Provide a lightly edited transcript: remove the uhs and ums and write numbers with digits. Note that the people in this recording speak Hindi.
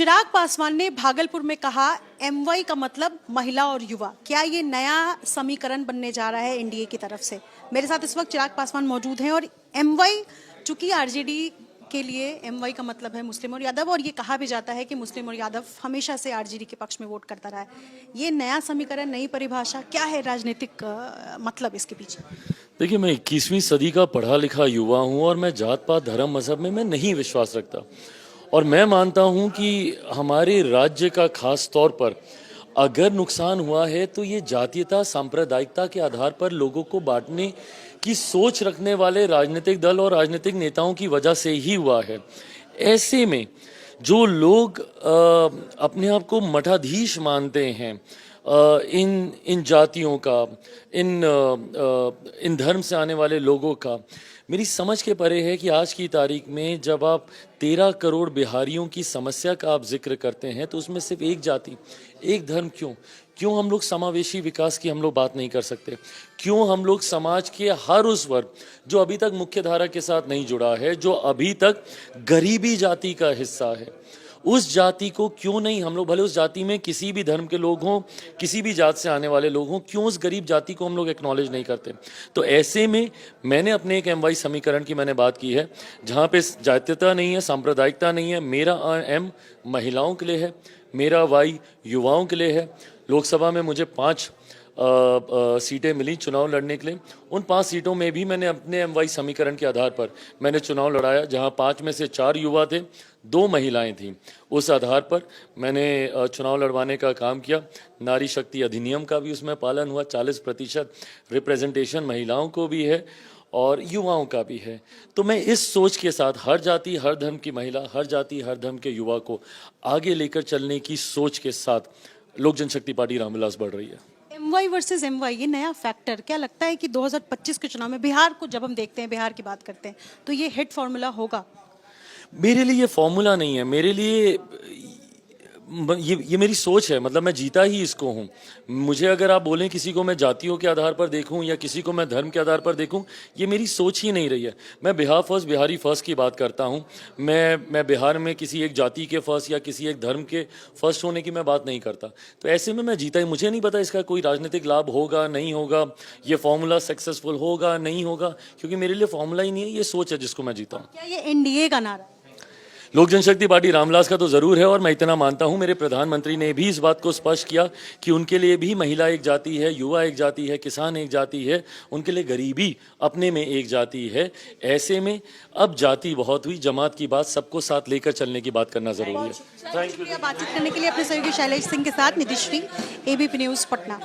चिराग पासवान ने भागलपुर में कहा एमवाई का मतलब महिला और युवा। क्या ये नया समीकरण बनने जा रहा है एनडीए की तरफ से? मेरे साथ इस वक्त चिराग पासवान मौजूद हैं और एमवाई, चूंकि आरजेडी के लिए एमवाई का मतलब है मुस्लिम और यादव, और ये कहा भी जाता है कि मुस्लिम और यादव हमेशा से आरजेडी के पक्ष में वोट करता रहा है। ये नया समीकरण, नई परिभाषा क्या है, राजनीतिक मतलब इसके पीछे? देखिए, मैं 21वीं सदी का पढ़ा लिखा युवा हूँ और मैं जात पात धर्म मजहब में मैं नहीं विश्वास रखता। और मैं मानता हूँ कि हमारे राज्य का खास तौर पर अगर नुकसान हुआ है तो ये जातीयता सांप्रदायिकता के आधार पर लोगों को बांटने की सोच रखने वाले राजनीतिक दल और राजनीतिक नेताओं की वजह से ही हुआ है। ऐसे में जो लोग अपने आप को मठाधीश मानते हैं, इन जातियों का, इन धर्म से आने वाले लोगों का, मेरी समझ के परे है कि आज की तारीख में जब आप 13 करोड़ बिहारियों की समस्या का आप जिक्र करते हैं तो उसमें सिर्फ एक जाति, एक धर्म क्यों हम लोग समावेशी विकास की हम लोग बात नहीं कर सकते? क्यों हम लोग समाज के हर उस वर्ग जो अभी तक मुख्य धारा के साथ नहीं जुड़ा है, जो अभी तक गरीबी जाति का हिस्सा है, उस जाति को क्यों नहीं हम लोग, भले उस जाति में किसी भी धर्म के लोग हों, किसी भी जात से आने वाले लोग हों, क्यों उस गरीब जाति को हम लोग एक्नॉलेज नहीं करते? तो ऐसे में मैंने अपने एक एमवाई समीकरण की मैंने बात की है जहाँ पे जातीयता नहीं है, सांप्रदायिकता नहीं है। मेरा एम महिलाओं के लिए है, मेरा वाई युवाओं के लिए है। लोकसभा में मुझे 5 सीटें मिली चुनाव लड़ने के लिए। उन 5 सीटों में भी मैंने अपने एमवाई समीकरण के आधार पर मैंने चुनाव लड़ाया, जहां 5 में से 4 युवा थे, 2 महिलाएं थीं। उस आधार पर मैंने चुनाव लड़वाने का काम किया। नारी शक्ति अधिनियम का भी उसमें पालन हुआ। 40% रिप्रेजेंटेशन महिलाओं को भी है और युवाओं का भी है। तो मैं इस सोच के साथ हर जाति हर धर्म की महिला, हर जाति हर धर्म के युवा को आगे लेकर चलने की सोच के साथ लोक जनशक्ति पार्टी रामविलास बढ़ रही है। एमवाई वर्सेस एमवाई, ये नया फैक्टर क्या लगता है कि 2025 के चुनाव में बिहार को जब हम देखते हैं, बिहार की बात करते हैं, तो ये हिट फॉर्मूला होगा? मेरे लिए ये फॉर्मूला नहीं है, मेरे लिए ये मेरी सोच है। मतलब मैं जीता ही इसको हूँ। मुझे अगर आप बोलें किसी को मैं जातियों के आधार पर देखूँ या किसी को मैं धर्म के आधार पर देखूँ, ये मेरी सोच ही नहीं रही है। मैं बिहार फर्स्ट, बिहारी फर्स्ट की बात करता हूँ। मैं बिहार में किसी एक जाति के फर्स्ट या किसी एक धर्म के फर्स्ट होने की मैं बात नहीं करता। तो ऐसे में मैं जीता ही। मुझे नहीं पता इसका कोई राजनीतिक लाभ होगा नहीं होगा, ये फॉर्मूला सक्सेसफुल होगा नहीं होगा, क्योंकि मेरे लिए फॉर्मूला ही नहीं है, ये सोच है जिसको मैं जीता हूँ। क्या ये एनडीए का नारा? लोक जनशक्ति पार्टी रामविलास का तो जरूर है। और मैं इतना मानता हूं, मेरे प्रधानमंत्री ने भी इस बात को स्पष्ट किया कि उनके लिए भी महिला एक जाति है, युवा एक जाति है, किसान एक जाति है, उनके लिए गरीबी अपने में एक जाति है। ऐसे में अब जाति बहुत हुई, जमात की बात, सबको साथ लेकर चलने की बात करना जरूरी है। थैंक यू बातचीत करने के लिए। अपने सहयोगी शैलेश सिंह के साथ निधिश्री, एबीपी न्यूज पटना।